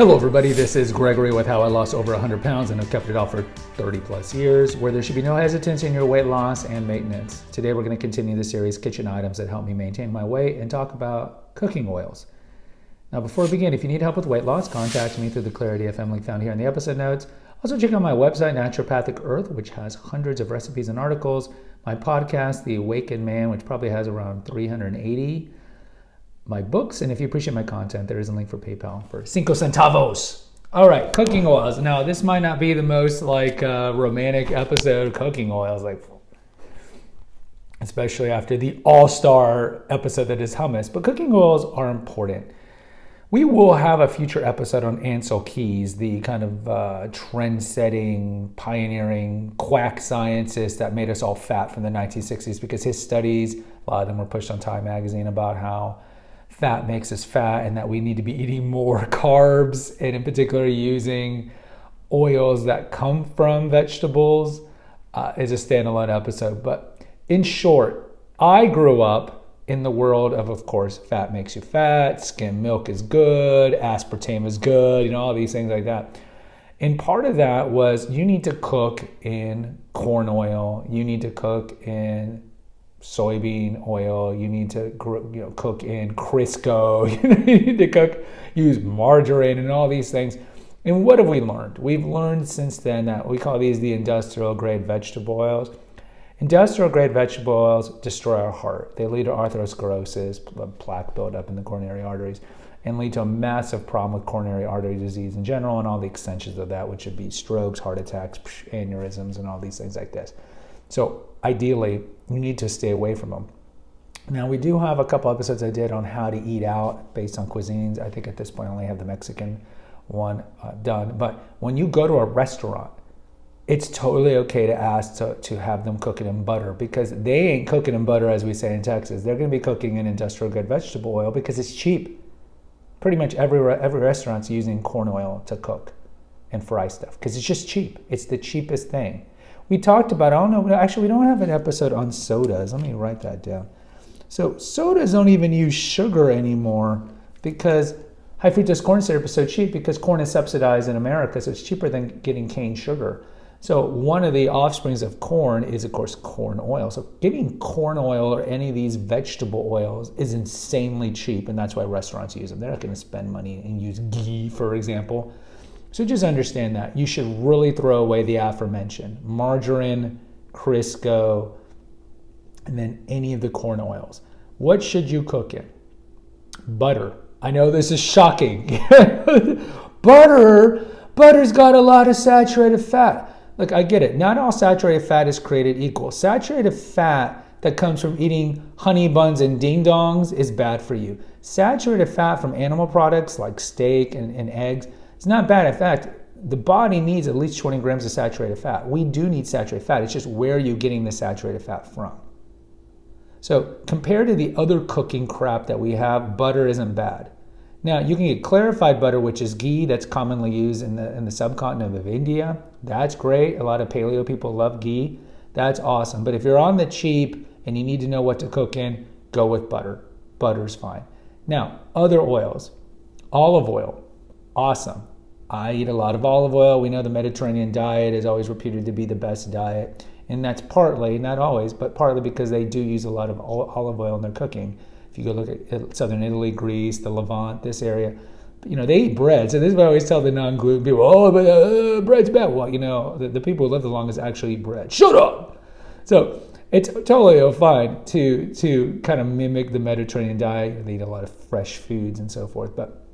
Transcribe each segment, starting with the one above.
Hello everybody, this is Gregory with How I Lost Over 100 Pounds and have kept it off for 30 plus years, where there should be no hesitancy in your weight loss and maintenance. Today we're going to continue the series Kitchen Items that help me maintain my weight and talk about cooking oils. Now before we begin, if you need help with weight loss, contact me through the Clarity FM link found here in the episode notes. Also check out my website, Naturopathic Earth, which has hundreds of recipes and articles. My podcast, The Awakened Man, which probably has around 380. My books, and if you appreciate my content, there is a link for PayPal for 5 centavos. All right, cooking oils. Now, this might not be the most romantic episode of cooking oils, especially after the all-star episode that is hummus, but cooking oils are important. We will have a future episode on Ancel Keys, the kind of trend-setting, pioneering quack scientist that made us all fat from the 1960s, because his studies, a lot of them were pushed on Time magazine about how fat makes us fat and that we need to be eating more carbs, and in particular using oils that come from vegetables is a standalone episode. But in short, I grew up in the world of course, fat makes you fat, skim milk is good, aspartame is good, all these things like that. And part of that was you need to cook in corn oil, you need to cook in soybean oil, you need to cook in Crisco, you need to use margarine and all these things. And what have we learned? We've learned since then that we call these the industrial grade vegetable oils. Industrial grade vegetable oils destroy our heart. They lead to atherosclerosis, plaque buildup in the coronary arteries, and lead to a massive problem with coronary artery disease in general and all the extensions of that, which would be strokes, heart attacks, aneurysms, and all these things like this. So ideally, you need to stay away from them. Now, we do have a couple episodes I did on how to eat out based on cuisines. I think at this point I only have the Mexican one done. But when you go to a restaurant, it's totally okay to ask to have them cook it in butter, because they ain't cooking in butter, as we say in Texas. They're going to be cooking in industrial grade vegetable oil because it's cheap. Pretty much every restaurant's using corn oil to cook and fry stuff because it's just cheap. It's the cheapest thing. We talked about, actually we don't have an episode on sodas. Let me write that down. So sodas don't even use sugar anymore because high fructose corn syrup is so cheap because corn is subsidized in America, so it's cheaper than getting cane sugar. So one of the offsprings of corn is, of course, corn oil. So getting corn oil or any of these vegetable oils is insanely cheap, and that's why restaurants use them. They're not going to spend money and use ghee, for example. So just understand that. You should really throw away the aforementioned margarine, Crisco, and then any of the corn oils. What should you cook in? Butter. I know this is shocking. Butter's got a lot of saturated fat. Look, I get it. Not all saturated fat is created equal. Saturated fat that comes from eating honey buns and ding-dongs is bad for you. Saturated fat from animal products like steak and eggs, it's not bad. In fact, the body needs at least 20 grams of saturated fat. We do need saturated fat. It's just where are you getting the saturated fat from? So compared to the other cooking crap that we have, butter isn't bad. Now, you can get clarified butter, which is ghee, that's commonly used in the subcontinent of India. That's great. A lot of paleo people love ghee. That's awesome. But if you're on the cheap and you need to know what to cook in, go with butter. Butter's fine. Now, other oils. Olive oil. Awesome. I eat a lot of olive oil. We know the Mediterranean diet is always reputed to be the best diet. And that's partly, not always, but partly because they do use a lot of olive oil in their cooking. If you go look at southern Italy, Greece, the Levant, this area, they eat bread. So this is what I always tell the non-gluten people, but bread's bad. Well, the people who live the longest actually eat bread. Shut up! So it's totally fine to kind of mimic the Mediterranean diet. They eat a lot of fresh foods and so forth, but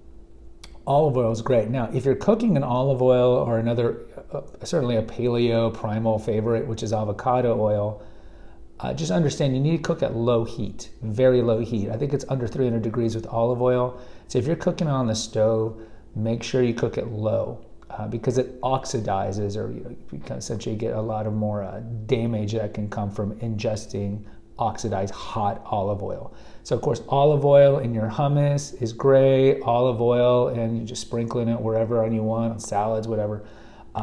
olive oil is great. Now, if you're cooking in olive oil or another, certainly a paleo primal favorite, which is avocado oil, just understand you need to cook at low heat, very low heat. I think it's under 300 degrees with olive oil. So if you're cooking on the stove, make sure you cook it low because it oxidizes, or you can essentially get a lot of more damage that can come from ingesting oxidized hot olive oil. So of course, olive oil in your hummus is great. Olive oil, and you just sprinkling it wherever you want, on salads, whatever.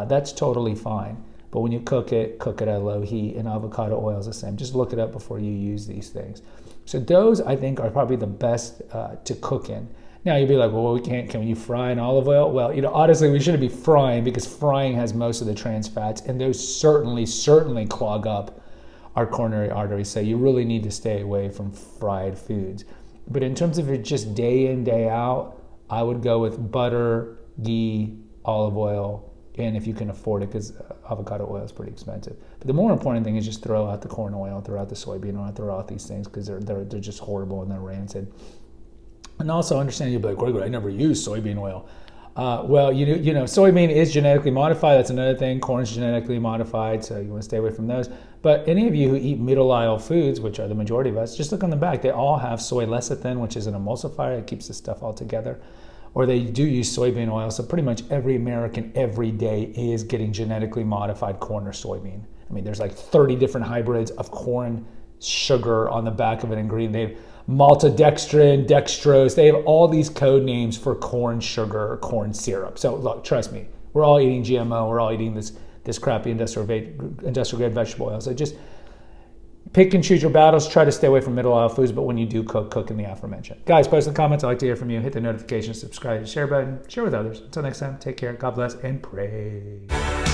That's totally fine. But when you cook it at low heat, and avocado oil is the same. Just look it up before you use these things. So those, I think, are probably the best to cook in. Now you'd be like, well, can you fry in olive oil? Well, honestly, we shouldn't be frying because frying has most of the trans fats, and those certainly clog up our coronary arteries. So you really need to stay away from fried foods. But in terms of it just day in, day out, I would go with butter, ghee, olive oil, and if you can afford it, because avocado oil is pretty expensive. But the more important thing is just throw out the corn oil, throw out the soybean oil, throw out these things because they're just horrible and they're rancid. And also understand, you'll be like, Gregory, I never use soybean oil. Well, soybean is genetically modified. That's another thing. Corn's genetically modified, so you want to stay away from those. But any of you who eat middle aisle foods, which are the majority of us, just look on the back. They all have soy lecithin, which is an emulsifier. It keeps the stuff all together. Or they do use soybean oil. So pretty much every American every day is getting genetically modified corn or soybean. I mean, there's like 30 different hybrids of corn sugar on the back of an ingredient. They have maltodextrin, dextrose. They have all these code names for corn sugar or corn syrup. So look, trust me, we're all eating GMO. We're all eating this crappy industrial grade vegetable oil. So just pick and choose your battles. Try to stay away from middle aisle foods, but when you do cook in the aforementioned. Guys, post in the comments. I'd like to hear from you. Hit the notification, subscribe, share button, share with others. Until next time, take care. God bless and pray.